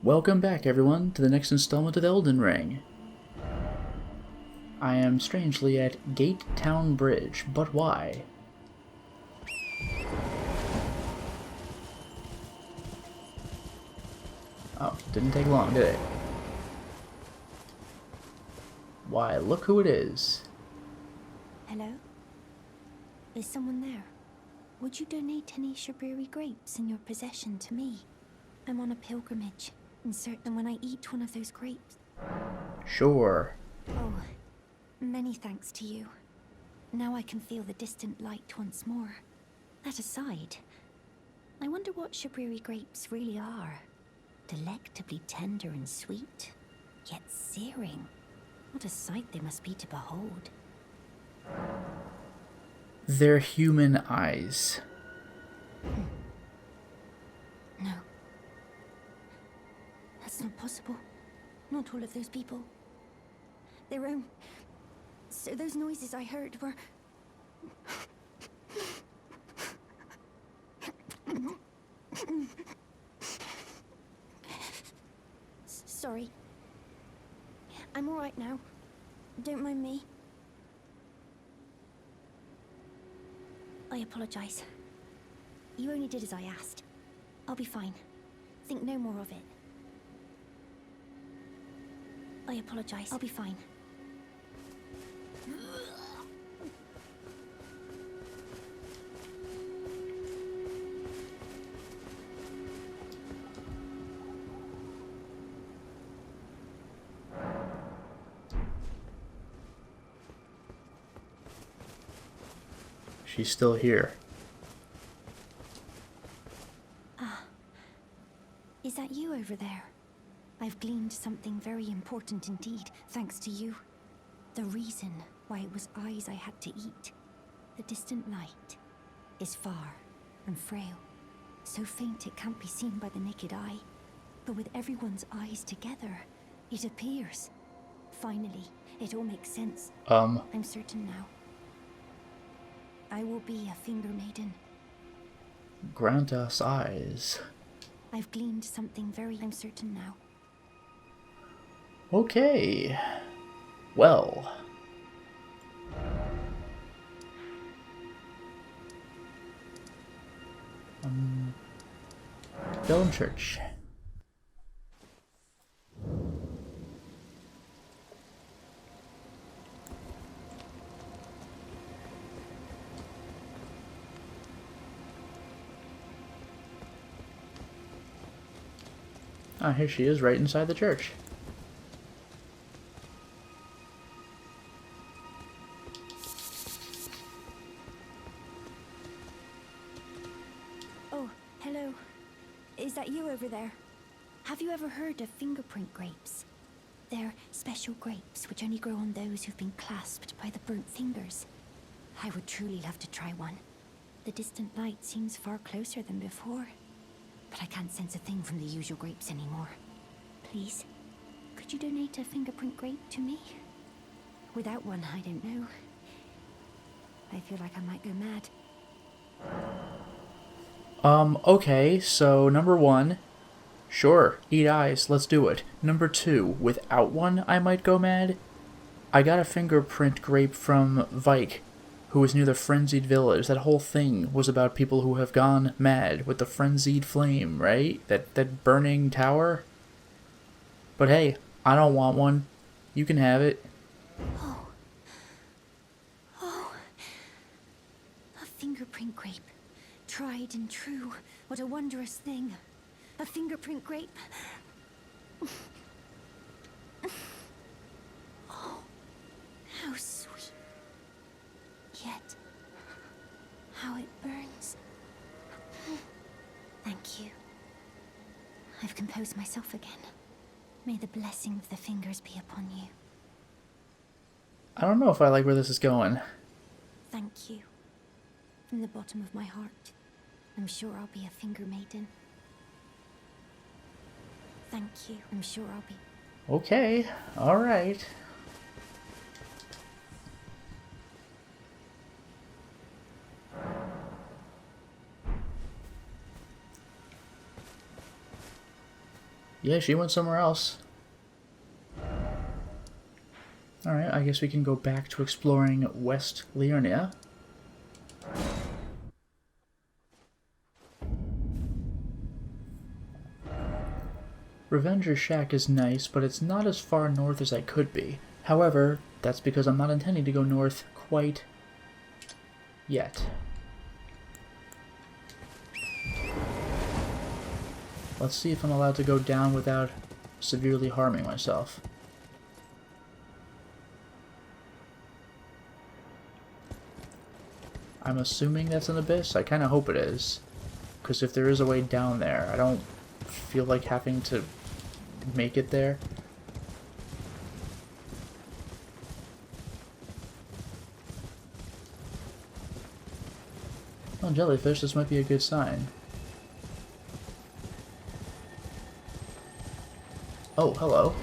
Welcome back, everyone, to the next installment of Elden Ring. I am strangely at Gate Town Bridge, but why? Oh, didn't take long, did it? Why, look who it is. Hello? Is someone there? Would you donate any strawberry grapes in your possession to me? I'm on a pilgrimage. Insert them when I eat one of those grapes. Sure. Oh, many thanks to you. Now I can feel the distant light once more. That aside, I wonder what strawberry grapes really are. Delectably tender and sweet, yet searing. What a sight they must be to behold. They're human eyes. No. That's not possible. Not all of those people. Their own... So those noises I heard were... Sorry. I'm alright now. Don't mind me. I apologize. You only did as I asked. I'll be fine. Think no more of it. I apologize. I'll be fine. She's still here. Is that you over there? I've gleaned something very important indeed, thanks to you. The reason why it was eyes I had to eat. The distant light is far and frail. So faint it can't be seen by the naked eye. But with everyone's eyes together, it appears. Finally, it all makes sense. I'm certain now. I will be a finger maiden. Grant us eyes. I've gleaned something I'm certain now. Okay. Well. Elden Church. Ah, here she is, right inside the church. Oh, hello. Is that you over there? Have you ever heard of fingerprint grapes? They're special grapes which only grow on those who've been clasped by the burnt fingers. I would truly love to try one. The distant light seems far closer than before. But I can't sense a thing from the usual grapes anymore. Please, could you donate a fingerprint grape to me? Without one, I don't know. I feel like I might go mad. Okay, so number one, sure, eat eyes, let's do it. Number two, without one, I might go mad. I got a fingerprint grape from Vike, who was near the Frenzied Village. That whole thing was about people who have gone mad with the Frenzied Flame, right? That burning tower? But hey, I don't want one. You can have it. Oh, a fingerprint grape. Tried and true. What a wondrous thing. A fingerprint grape. Oh, how sweet. Yet, how it burns. Thank you. I've composed myself again. May the blessing of the fingers be upon you. I don't know if I like where this is going. Thank you. From the bottom of my heart, I'm sure I'll be a finger maiden. Thank you. I'm sure I'll be... Okay, alright. Yeah, she went somewhere else. Alright, I guess we can go back to exploring West Liurnia. Revenger's Shack is nice, but it's not as far north as I could be. However, that's because I'm not intending to go north quite yet. Let's see if I'm allowed to go down without severely harming myself. I'm assuming that's an abyss. I kind of hope it is. Because if there is a way down there, I don't feel like having to make it there. Well, jellyfish, this might be a good sign. Oh, hello.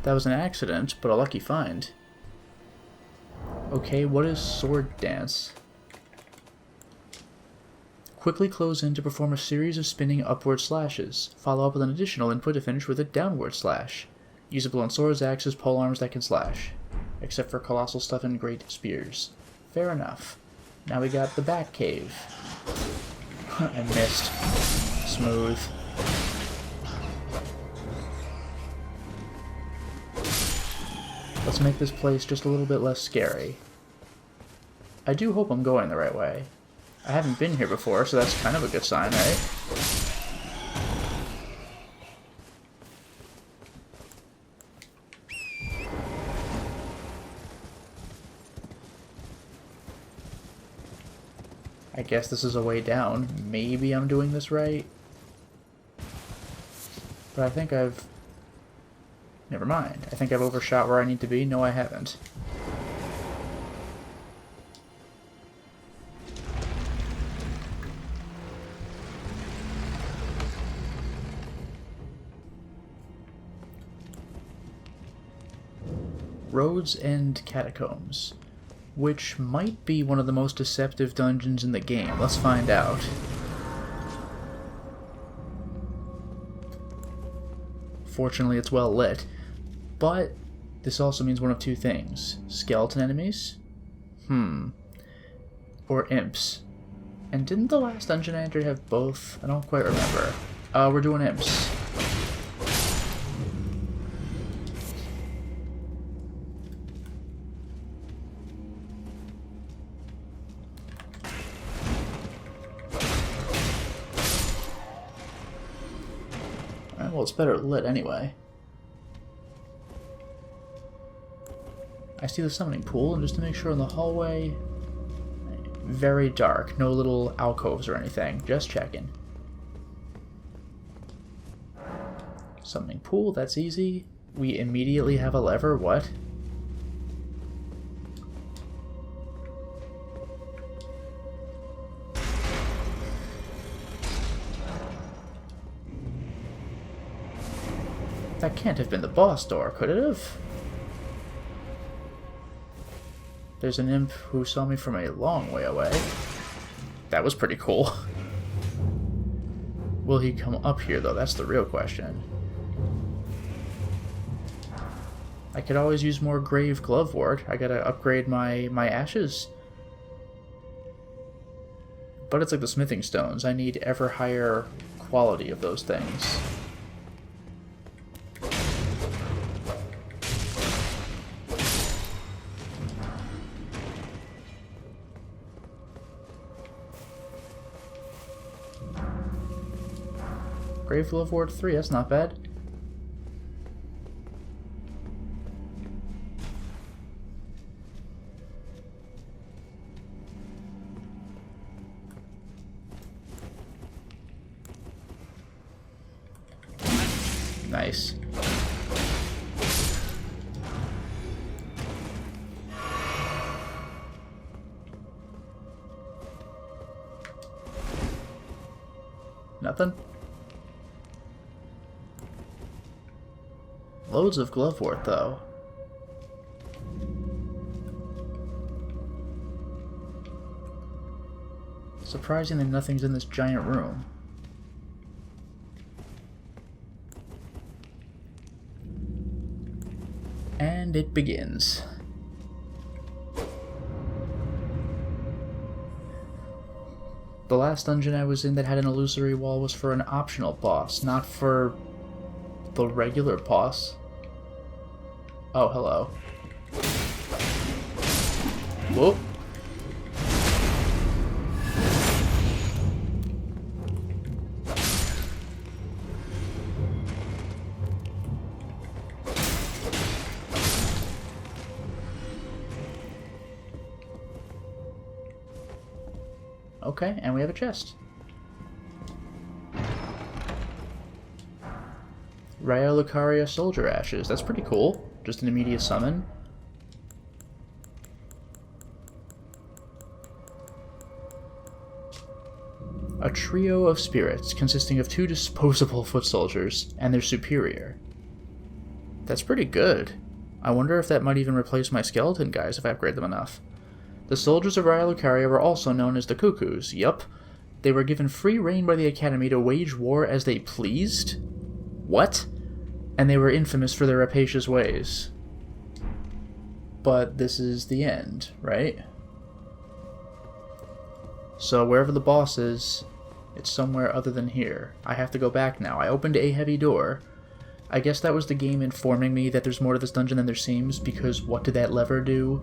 That was an accident, but a lucky find. Okay, what is sword dance? Quickly close in to perform a series of spinning upward slashes. Follow up with an additional input to finish with a downward slash. Usable on swords, axes, polearms that can slash. Except for colossal stuff and great spears. Fair enough. Now we got the back cave. I missed. Smooth. Let's make this place just a little bit less scary. I do hope I'm going the right way. I haven't been here before, so that's kind of a good sign, right? I guess this is a way down. Maybe I'm doing this right. But I think I've... Never mind. I think I've overshot where I need to be. No, I haven't. Roads and Catacombs, which might be one of the most deceptive dungeons in the game. Let's find out. Fortunately, it's well lit, but this also means one of two things. Skeleton enemies? Or imps. And didn't the last dungeon I entered have both? I don't quite remember. We're doing imps. Well, it's better lit anyway. I see the summoning pool, and just to make sure in the hallway... Very dark. No little alcoves or anything. Just checking. Summoning pool, that's easy. We immediately have a lever. What? That can't have been the boss door, could it have? There's an imp who saw me from a long way away. That was pretty cool. Will he come up here, though? That's the real question. I could always use more grave glovewort. I gotta upgrade my ashes. But it's like the smithing stones. I need ever higher quality of those things. Grave Glovewort 3, that's not bad. Nice. Nothing? Loads of glovewort, though. Surprisingly, nothing's in this giant room. And it begins. The last dungeon I was in that had an illusory wall was for an optional boss, not for the regular boss. Oh, hello. Whoop. Okay, and we have a chest. Raya Lucaria Soldier Ashes. That's pretty cool. Just an immediate summon. A trio of spirits consisting of 2 disposable foot soldiers and their superior. That's pretty good. I wonder if that might even replace my skeleton guys if I upgrade them enough. The soldiers of Raya Lucaria were also known as the Cuckoos. Yup. They were given free reign by the Academy to wage war as they pleased? What? And they were infamous for their rapacious ways. But this is the end, right? So wherever the boss is, it's somewhere other than here. I have to go back now. I opened a heavy door. I guess that was the game informing me that there's more to this dungeon than there seems, because what did that lever do?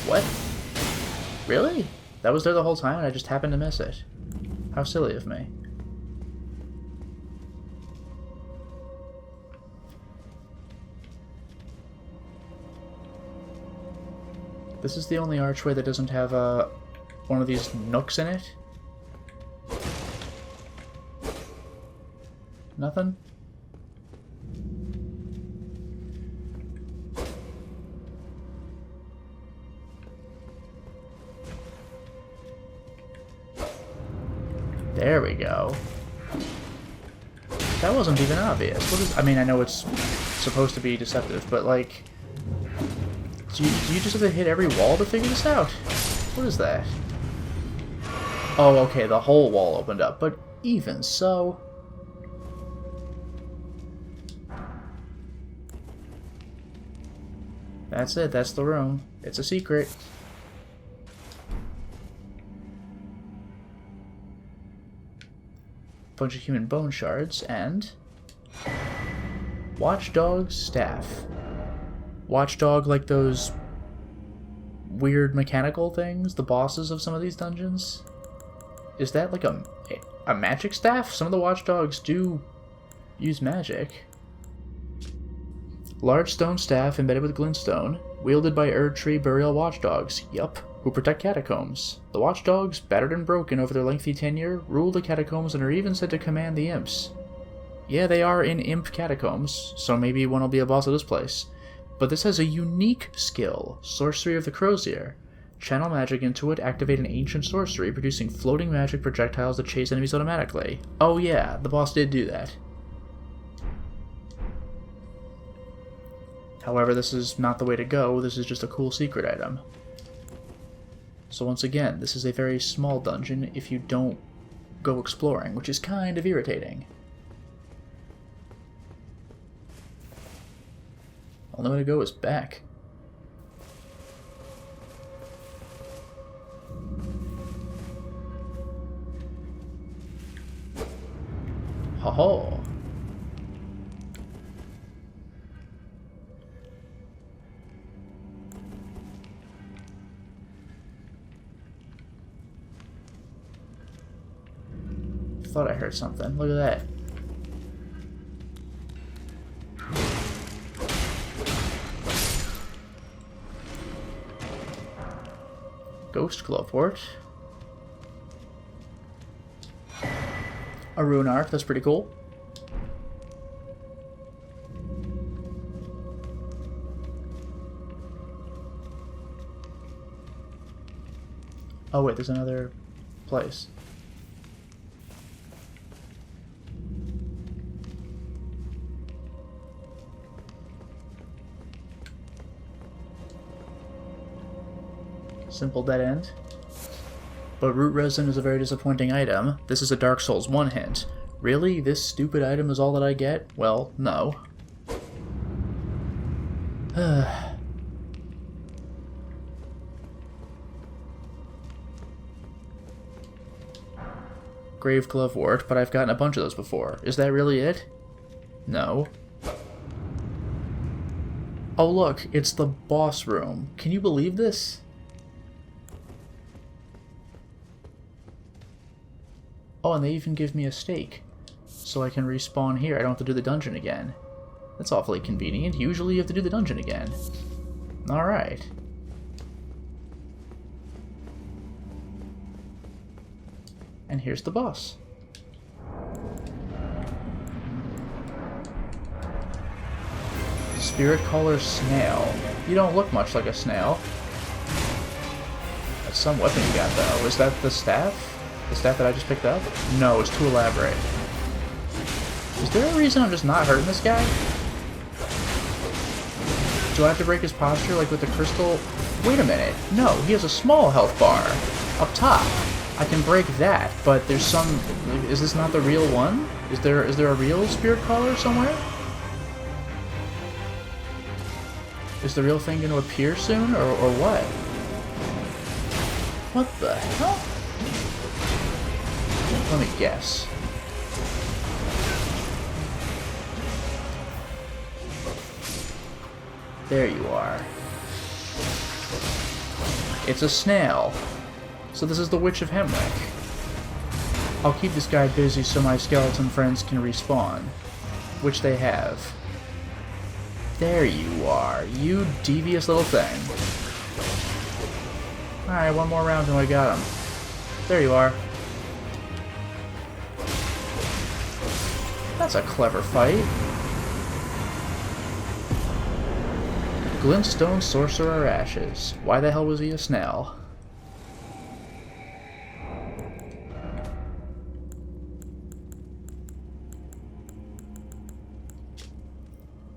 What? Really? That was there the whole time and I just happened to miss it. How silly of me. This is the only archway that doesn't have one of these nooks in it? Nothing? There we go. That wasn't even obvious. What is, I mean, I know it's supposed to be deceptive, but like... Do you just have to hit every wall to figure this out? What is that? Oh, okay, the whole wall opened up, but even so... That's it, that's the room. It's a secret. Bunch of human bone shards, and... Watchdog's staff. Watchdog like those weird mechanical things, the bosses of some of these dungeons? Is that like a magic staff? Some of the watchdogs do use magic. Large stone staff embedded with glintstone, wielded by Erdtree burial watchdogs, yup, who protect catacombs. The watchdogs, battered and broken over their lengthy tenure, rule the catacombs and are even said to command the imps. Yeah, they are in imp catacombs, so maybe one will be a boss of this place. But this has a unique skill, Sorcery of the Crozier. Channel magic into it, activate an ancient sorcery, producing floating magic projectiles that chase enemies automatically. Oh yeah, the boss did do that. However, this is not the way to go, this is just a cool secret item. So once again, this is a very small dungeon if you don't go exploring, which is kind of irritating. Only way to go is back. Ho-ho! Thought I heard something. Look at that. Ghost Glowport. A rune arc, that's pretty cool. Oh wait, there's another place. Simple dead end. But root resin is a very disappointing item. This is a Dark Souls 1 hint. Really? This stupid item is all that I get? Well, no. Grave Glovewort, but I've gotten a bunch of those before. Is that really it? No. Oh look, it's the boss room. Can you believe this? Oh, and they even give me a stake. So I can respawn here. I don't have to do the dungeon again. That's awfully convenient. Usually you have to do the dungeon again. Alright. And here's the boss. Spirit Caller Snail. You don't look much like a snail. That's some weapon you got, though. Is that the staff? The staff that I just picked up? No, it's too elaborate. Is there a reason I'm just not hurting this guy? Do I have to break his posture like with the crystal? Wait a minute. No, he has a small health bar up top. I can break that, but there's some... Is this not the real one? Is there a real Spirit Caller somewhere? Is the real thing going to appear soon, or what? What the hell? Let me guess. There you are. It's a snail. So this is the Witch of Hemwick. I'll keep this guy busy so my skeleton friends can respawn. Which they have. There you are, you devious little thing. Alright, one more round and I got him. There you are. That's a clever fight. Glintstone Sorcerer Ashes. Why the hell was he a snail?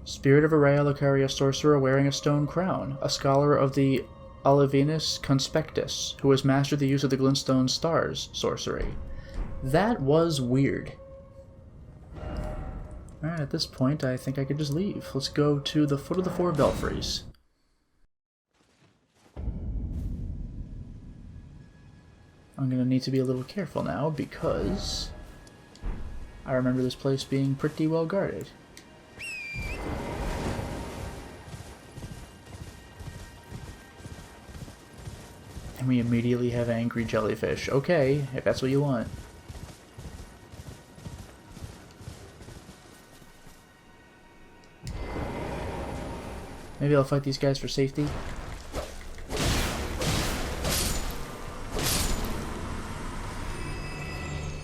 Spirit of Araya Lucaria sorcerer wearing a stone crown, a scholar of the Olivinus Conspectus, who has mastered the use of the Glintstone Stars sorcery. That was weird. Alright, at this point, I think I could just leave. Let's go to the foot of the Four Belfries. I'm gonna need to be a little careful now, because I remember this place being pretty well guarded. And we immediately have angry jellyfish. Okay, if that's what you want. Maybe I'll fight these guys for safety.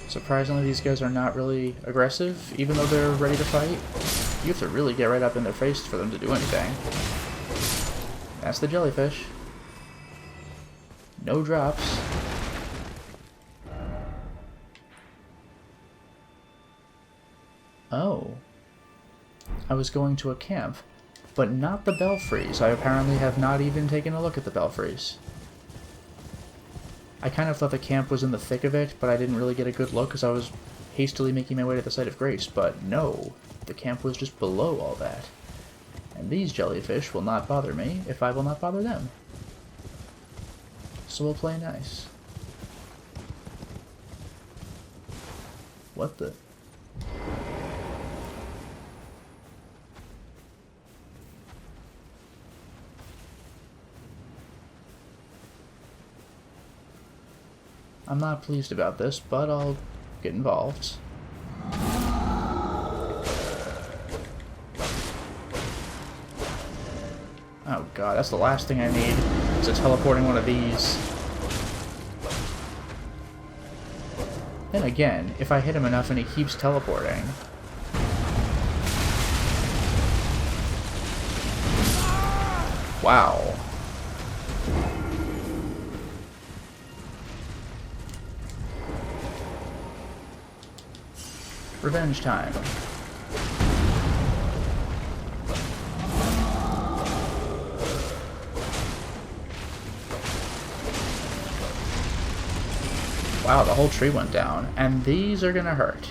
Surprisingly, these guys are not really aggressive, even though they're ready to fight. You have to really get right up in their face for them to do anything. That's the jellyfish. No drops. Oh. I was going to a camp, but not the belfries. I apparently have not even taken a look at the belfries. I kind of thought the camp was in the thick of it, but I didn't really get a good look because I was hastily making my way to the site of grace. But no, the camp was just below all that. And these jellyfish will not bother me if I will not bother them. So we'll play nice. What the... I'm not pleased about this, but I'll get involved. Oh god, that's the last thing I need, is a teleporting one of these. Then again, if I hit him enough and he keeps teleporting... Wow. Revenge time. Wow, the whole tree went down. And these are gonna hurt.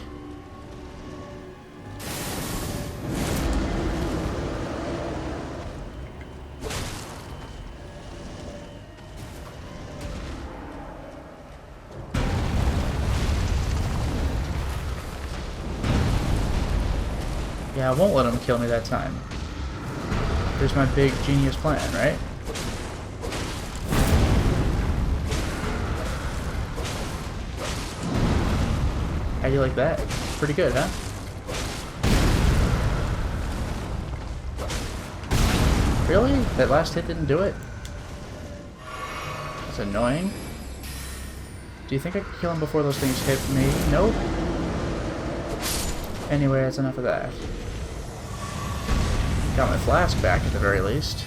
Yeah, I won't let him kill me that time. There's my big genius plan, right? How do you like that? Pretty good, huh? Really? That last hit didn't do it? That's annoying. Do you think I could kill him before those things hit me? Nope. Anyway, that's enough of that. Got my flask back at the very least.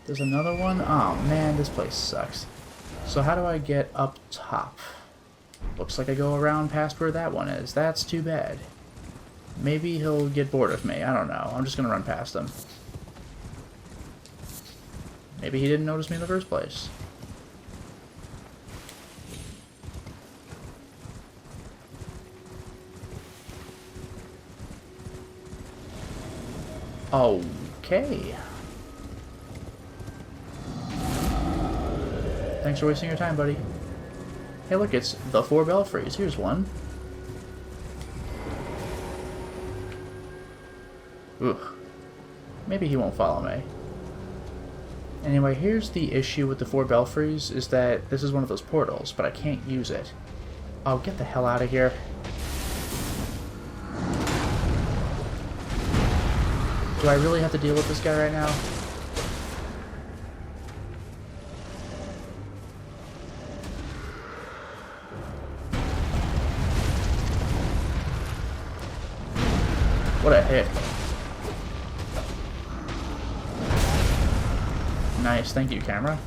There's another one? Oh man, this place sucks. So how do I get up top? Looks like I go around past where that one is. That's too bad. Maybe he'll get bored of me. I don't know. I'm just gonna run past him. Maybe he didn't notice me in the first place. Okay. Thanks for wasting your time, buddy. Hey, look, it's the Four Belfries. Here's one. Ugh. Maybe he won't follow me. Anyway, here's the issue with the Four Belfries, is that this is one of those portals, but I can't use it. Oh, get the hell out of here. Do I really have to deal with this guy right now? What a hit. Nice, thank you, camera.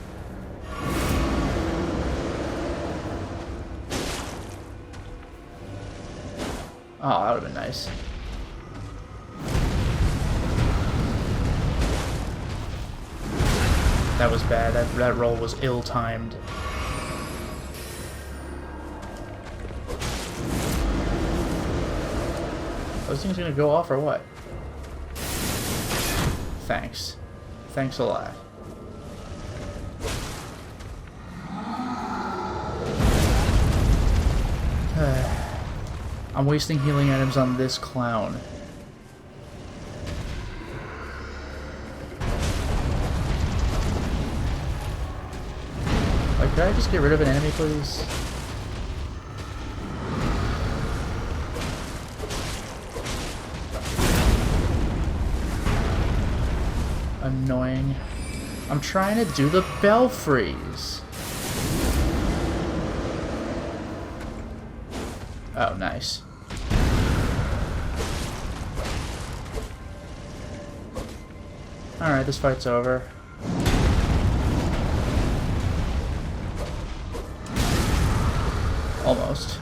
Oh, that would have been nice. That was bad. That roll was ill-timed. Those things gonna go off or what? Thanks. Thanks a lot. I'm wasting healing items on this clown. Like, could I just get rid of an enemy, please? Annoying. I'm trying to do the belfries. Oh, nice. Alright, this fight's over. Almost.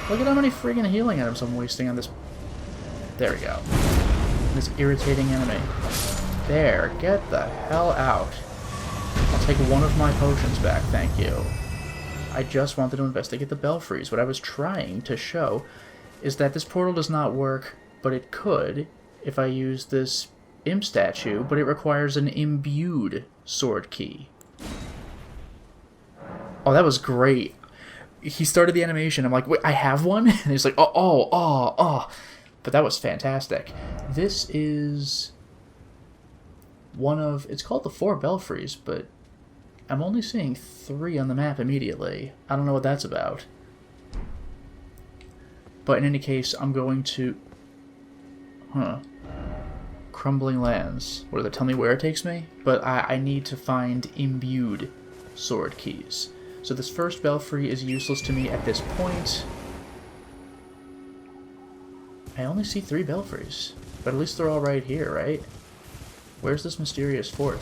Look at how many friggin' healing items I'm wasting on this. There we go. This irritating enemy. There, get the hell out. I'll take one of my potions back, thank you. I just wanted to investigate the belfries. What I was trying to show is that this portal does not work, but it could if I use this imp statue, but it requires an imbued sword key. Oh, that was great. He started the animation. I'm like, wait, I have one? And he's like, oh. But that was fantastic. This is one of... It's called the Four Belfries, but I'm only seeing 3 on the map immediately. I don't know what that's about. But in any case, I'm going to... Crumbling Lands. What, does it tell me where it takes me? But I need to find imbued sword keys. So this first belfry is useless to me at this point. I only see 3 belfries. But at least they're all right here, right? Where's this mysterious 4th?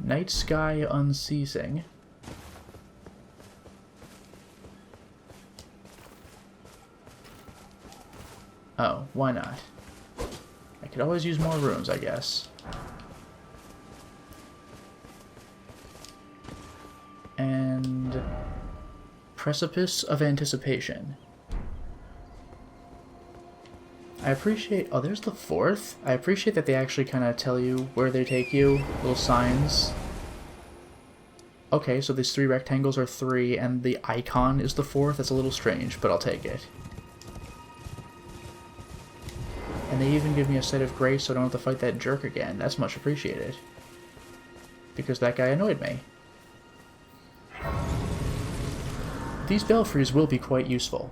Night Sky Unceasing. Oh, why not? I I could always use more runes, I guess. And Precipice of Anticipation. I appreciate... Oh, there's the fourth? I appreciate that they actually kind of tell you where they take you. Little signs. Okay, so these 3 rectangles are 3, and the icon is the 4th. That's a little strange, but I'll take it. And they even give me a Site of Grace so I don't have to fight that jerk again. That's much appreciated. Because that guy annoyed me. These belfries will be quite useful.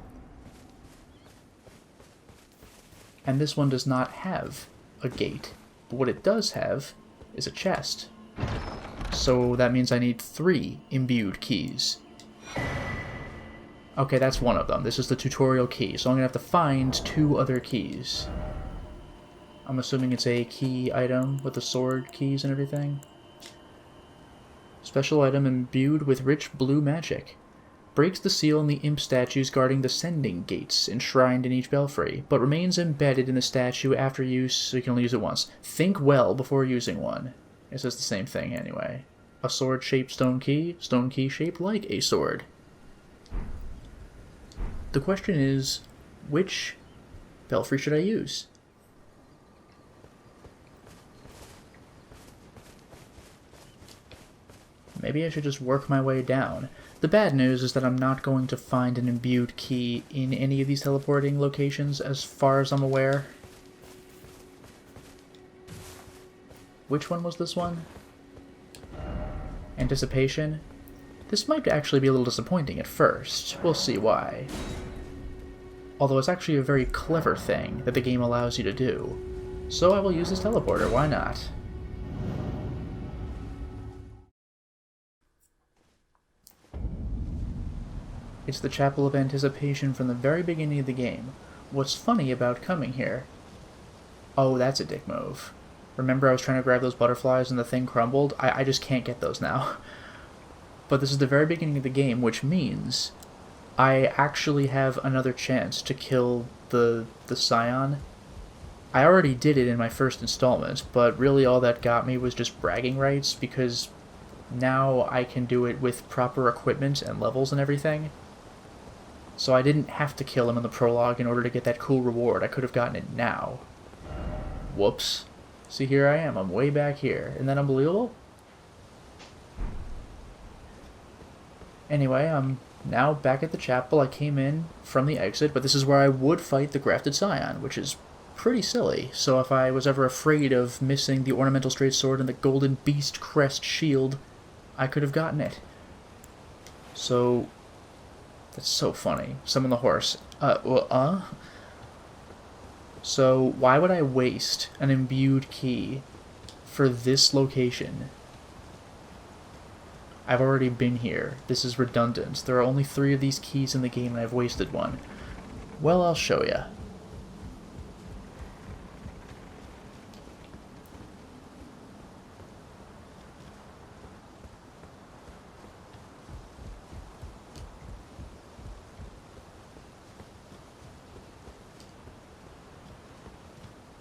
And this one does not have a gate. But what it does have is a chest. So that means I need 3 imbued keys. Okay, that's one of them. This is the tutorial key, so I'm going to have to find 2 other keys. I'm assuming it's a key item with the sword keys and everything. Special item imbued with rich blue magic. Breaks the seal in the imp statues guarding the sending gates enshrined in each belfry, but remains embedded in the statue after use, so you can only use it once. Think well before using one. It says the same thing anyway. A sword-shaped stone key shaped like a sword. The question is, which belfry should I use? Maybe I should just work my way down. The bad news is that I'm not going to find an imbued key in any of these teleporting locations as far as I'm aware. Which one was this one? Anticipation? This might actually be a little disappointing at first. We'll see why. Although it's actually a very clever thing that the game allows you to do. So I will use this teleporter, why not? It's the Chapel of Anticipation from the very beginning of the game. What's funny about coming here... Oh, that's a dick move. Remember I was trying to grab those butterflies and the thing crumbled? I just can't get those now. But this is the very beginning of the game, which means I actually have another chance to kill the Scion. I already did it in my first installment, but really all that got me was just bragging rights, because now I can do it with proper equipment and levels and everything. So I didn't have to kill him in the prologue in order to get that cool reward. I could have gotten it now. Whoops. See, here I am. I'm way back here. Isn't that unbelievable? Anyway, I'm now back at the chapel. I came in from the exit, but this is where I would fight the Grafted Scion, which is pretty silly. So if I was ever afraid of missing the ornamental straight sword and the golden beast crest shield, I could have gotten it. So... That's so funny. Summon the horse. So, why would I waste an imbued key for this location? I've already been here. This is redundant. There are only 3 of these keys in the game and I've wasted one. Well, I'll show ya.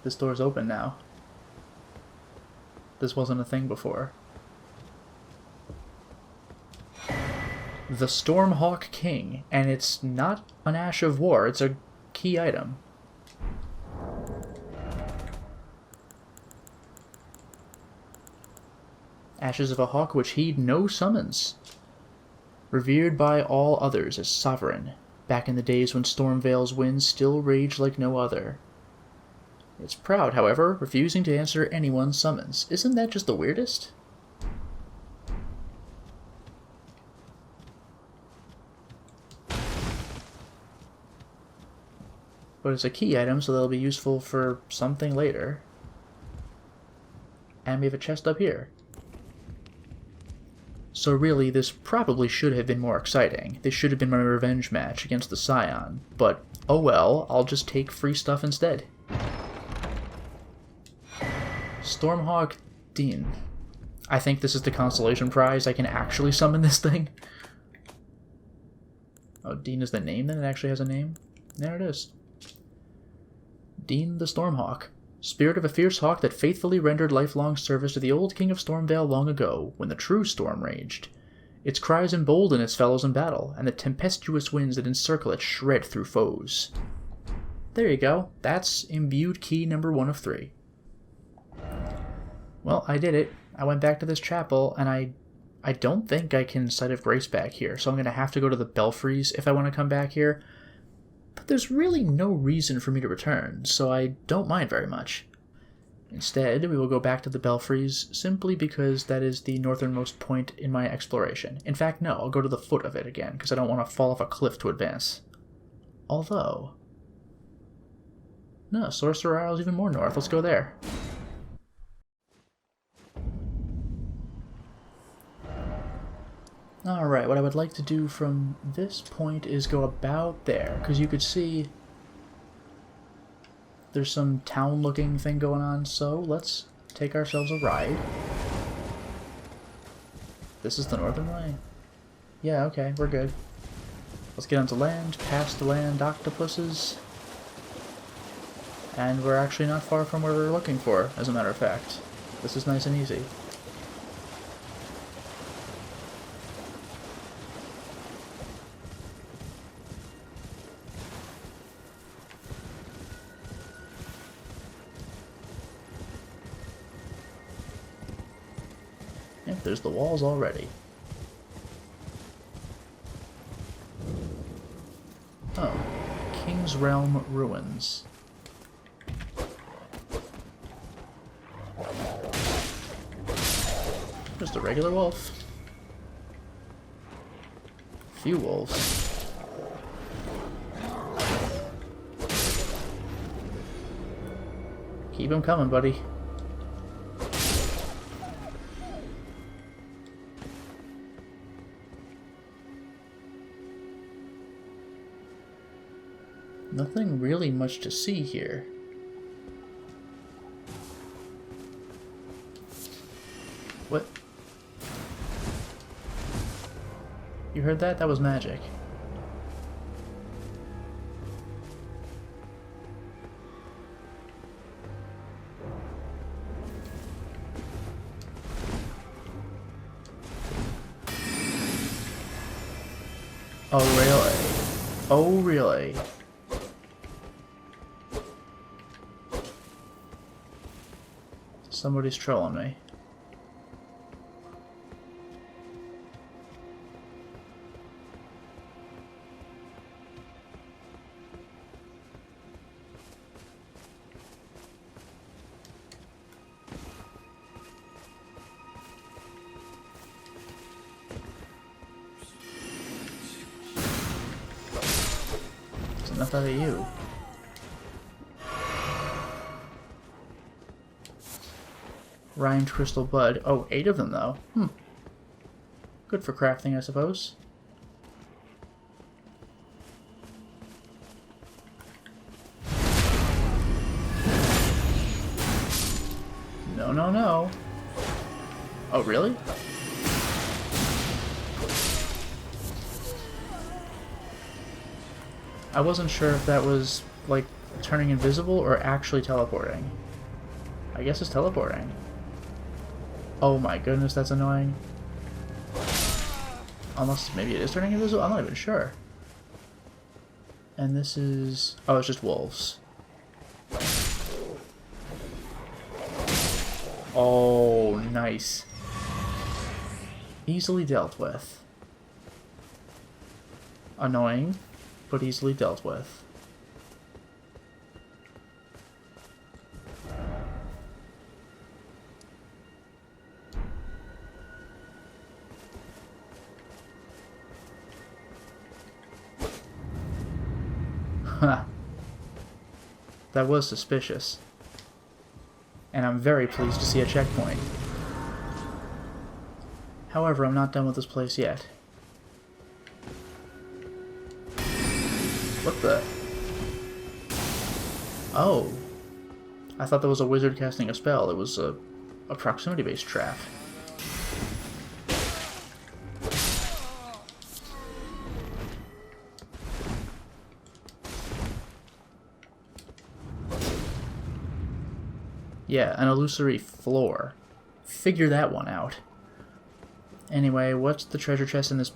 This door's open now. This wasn't a thing before. The Stormhawk King, and it's not an Ash of War, it's a key item. Ashes of a Hawk which heed no summons. Revered by all others as sovereign, back in the days when Stormvale's winds still raged like no other. It's proud, however, refusing to answer anyone's summons. Isn't that just the weirdest? But it's a key item, so that'll be useful for something later. And we have a chest up here. So really, this probably should have been more exciting. This should have been my revenge match against the Scion. But, oh well, I'll just take free stuff instead. Stormhawk Dean. I think this is the consolation prize. I can actually summon this thing. Oh, Dean is the name then? It actually has a name? There it is. Dean the Stormhawk. Spirit of a fierce hawk that faithfully rendered lifelong service to the old king of Stormvale long ago, when the true storm raged. Its cries embolden its fellows in battle, and the tempestuous winds that encircle it shred through foes. There you go. That's imbued key number 1 of 3. Well, I did it. I went back to this chapel, and I don't think I can Sight of Grace back here, so I'm going to have to go to the Belfries if I want to come back here. But there's really no reason for me to return, so I don't mind very much. Instead, we will go back to the Belfries simply because that is the northernmost point in my exploration. In fact, no, I'll go to the foot of it again, because I don't want to fall off a cliff to advance. Although... no, Sorcerer Isle's even more north. Let's go there. Alright, what I would like to do from this point is go about there, because you could see there's some town-looking thing going on, so let's take ourselves a ride. This is the northern way? Yeah, okay, we're good. Let's get onto land, past the land octopuses, and we're actually not far from where we're looking for, as a matter of fact. This is nice and easy. Yep, there's the walls already. Oh, King's Realm Ruins. Just a regular wolf. Few wolves. Keep him coming, buddy. Nothing really much to see here. What? You heard that? That was magic. Oh, really? Oh, really? Somebody's trolling me. There's enough out of you. Rhymed crystal bud. Oh, 8 of them, though. Good for crafting, I suppose. No, no, no. Oh, really? I wasn't sure if that was, like, turning invisible or actually teleporting. I guess it's teleporting. Oh my goodness, that's annoying. Unless maybe it is turning invisible? I'm not even sure. And this is... oh, it's just wolves. Oh, nice. Easily dealt with. Annoying, but easily dealt with. Huh. That was suspicious. And I'm very pleased to see a checkpoint. However, I'm not done with this place yet. What the? Oh. I thought that was a wizard casting a spell. It was a proximity-based trap. Yeah, an illusory floor. Figure that one out. Anyway, what's the treasure chest in this?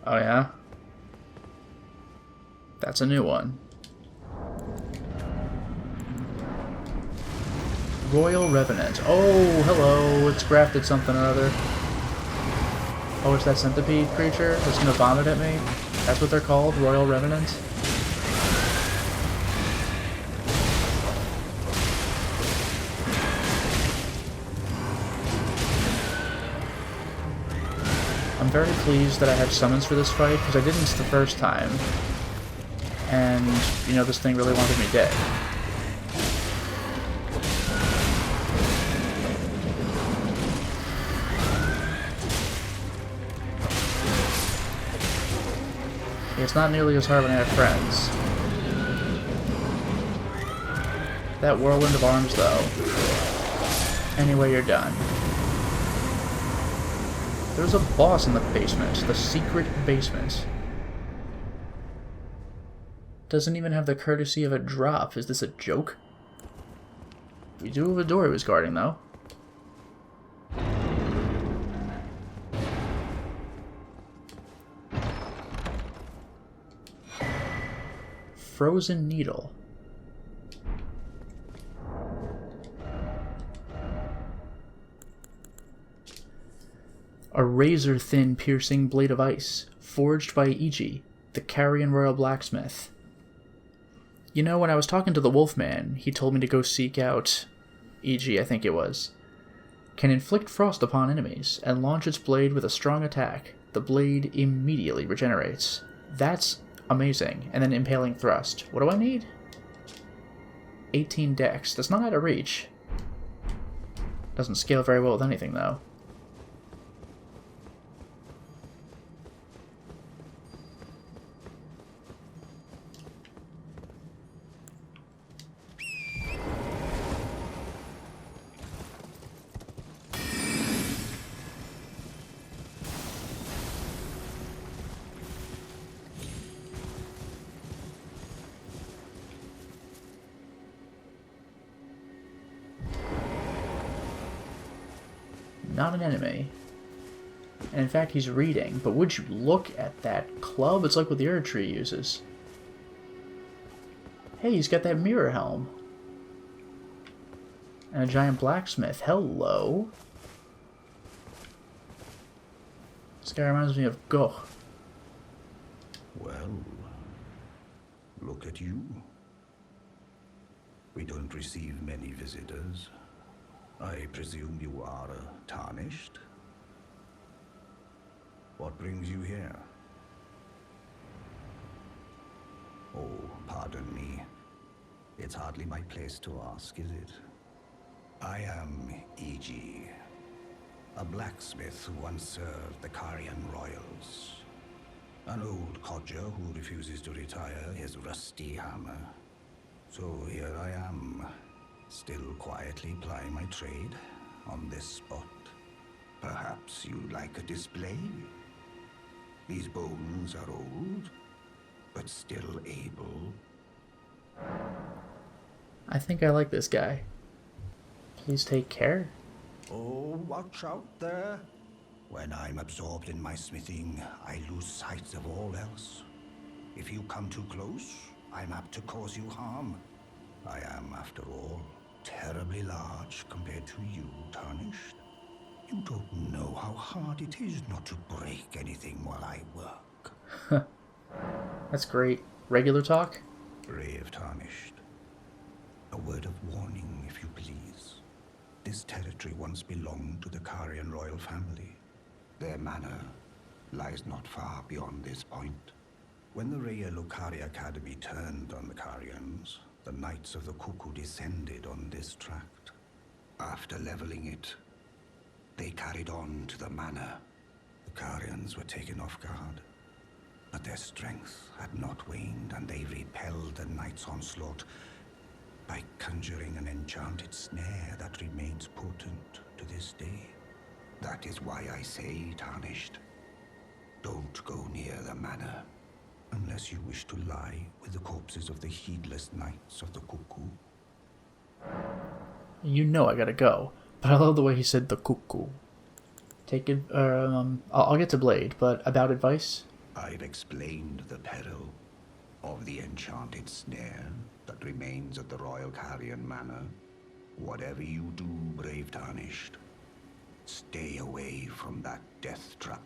Oh yeah? That's a new one. Royal Revenant. Oh, hello. It's grafted something or other. Oh, it's that centipede creature that's gonna vomit at me? That's what they're called? Royal Revenant? I'm very pleased that I have summons for this fight, because I didn't the first time. And, you know, this thing really wanted me dead. It's not nearly as hard when I have friends. That whirlwind of arms, though. Anyway, you're done. There's a boss in the basement. The secret basement. Doesn't even have the courtesy of a drop. Is this a joke? We do have a door he was guarding, though. Frozen needle. A razor-thin piercing blade of ice, forged by Iji, the Carrion Royal Blacksmith. You know, when I was talking to the Wolfman, he told me to go seek out Iji, I think it was. Can inflict frost upon enemies, and launch its blade with a strong attack. The blade immediately regenerates. That's amazing. And then impaling thrust. What do I need? 18 dex. That's not out of reach. Doesn't scale very well with anything, though. Not an enemy. And in fact, he's reading. But would you look at that club? It's like what the Erd Tree uses. Hey, he's got that mirror helm. And a giant blacksmith. Hello. This guy reminds me of Goch. Well, look at you. We don't receive many visitors. I presume you are tarnished? What brings you here? Oh, pardon me. It's hardly my place to ask, is it? I am Iji, a blacksmith who once served the Carrion Royals. An old codger who refuses to retire his rusty hammer. So here I am, still quietly plying my trade on this spot. Perhaps you'd like a display? These bones are old, but still able. I think I like this guy. Please take care. Oh, watch out there. When I'm absorbed in my smithing, I lose sight of all else. If you come too close, I'm apt to cause you harm. I am, after all, terribly large compared to you, Tarnished. You don't know how hard it is not to break anything while I work. That's great. Regular talk? Brave Tarnished. A word of warning, if you please. This territory once belonged to the Carrion royal family. Their manor lies not far beyond this point. When the Raya Lokari Academy turned on the Carrions, the Knights of the Cuckoo descended on this tract. After leveling it, they carried on to the manor. The Carrions were taken off guard, but their strength had not waned, and they repelled the Knights' onslaught by conjuring an enchanted snare that remains potent to this day. That is why I say, Tarnished, don't go near the manor, unless unless you wish to lie with the corpses of the heedless knights of the cuckoo. You know I gotta go, but I love the way he said the cuckoo. Take it, I'll get to Blade, but about advice? I've explained the peril of the enchanted snare that remains at the Royal Carrion Manor. Whatever you do, brave Tarnished, stay away from that death trap.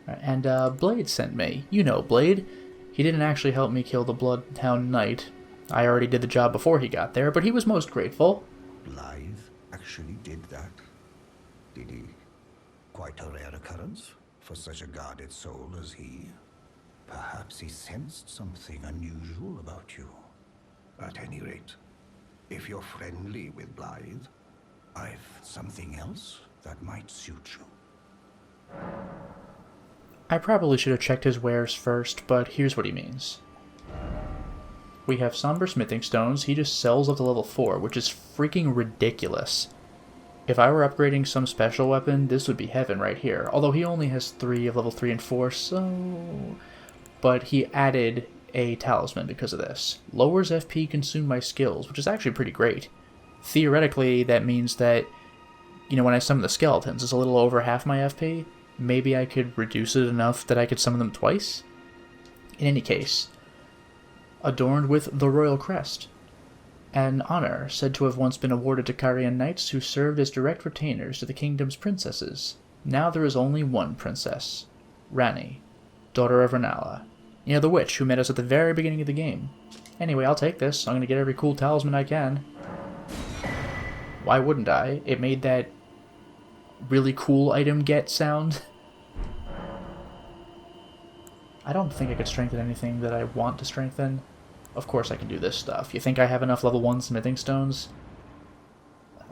And Blade sent me. You know Blade. He didn't actually help me kill the Bloodhound Knight. I already did the job before he got there, but he was most grateful. Blythe actually did that, did he? Quite a rare occurrence for such a guarded soul as he. Perhaps he sensed something unusual about you. At any rate, if you're friendly with Blythe, I've something else that might suit you. I probably should have checked his wares first, but here's what he means. We have Somber Smithing Stones. He just sells up to level 4, which is freaking ridiculous. If I were upgrading some special weapon, this would be heaven right here. Although he only has 3 of level 3 and 4, so... But he added a talisman because of this. Lowers FP consumed by skills, which is actually pretty great. Theoretically, that means that, you know, when I summon the skeletons, it's a little over half my FP. Maybe I could reduce it enough that I could summon them twice? In any case, adorned with the royal crest, an honor said to have once been awarded to Carian knights who served as direct retainers to the kingdom's princesses. Now there is only one princess, Rani, daughter of Renala. You know, the witch who met us at the very beginning of the game. Anyway, I'll take this. I'm going to get every cool talisman I can. Why wouldn't I? It made that really cool item get sound. I don't think I could strengthen anything that I want to strengthen. Of course I can do this stuff. You think I have enough level 1 smithing stones?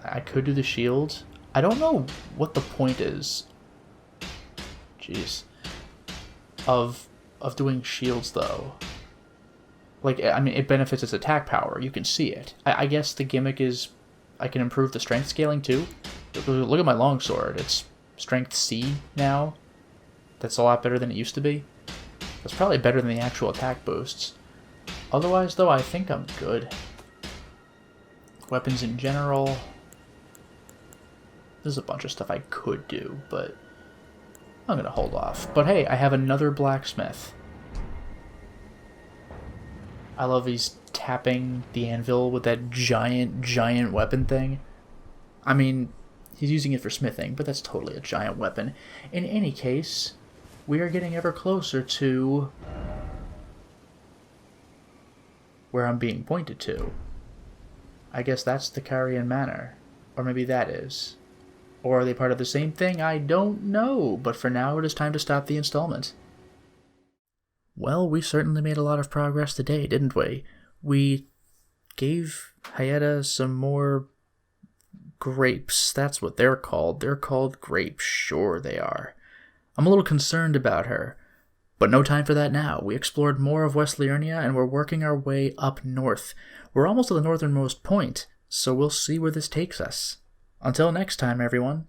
I could do the shield. I don't know what the point is. Jeez. Of doing shields, though. Like, I mean, it benefits its attack power. You can see it. I guess the gimmick is I can improve the strength scaling, too. Look at my longsword. It's strength C now. That's a lot better than it used to be. That's probably better than the actual attack boosts. Otherwise, though, I think I'm good. Weapons in general. There's a bunch of stuff I could do, but I'm going to hold off. But hey, I have another blacksmith. I love he's tapping the anvil with that giant weapon thing. I mean, he's using it for smithing, but that's totally a giant weapon. In any case, we are getting ever closer to where I'm being pointed to. I guess that's the Carian Manor. Or maybe that is. Or are they part of the same thing? I don't know. But for now, it is time to stop the installment. Well, we certainly made a lot of progress today, didn't we? We gave Hayeta some more grapes. That's what they're called. They're called grapes. Sure they are. I'm a little concerned about her. But no time for that now. We explored more of West Liurnia and we're working our way up north. We're almost to the northernmost point, so we'll see where this takes us. Until next time, everyone.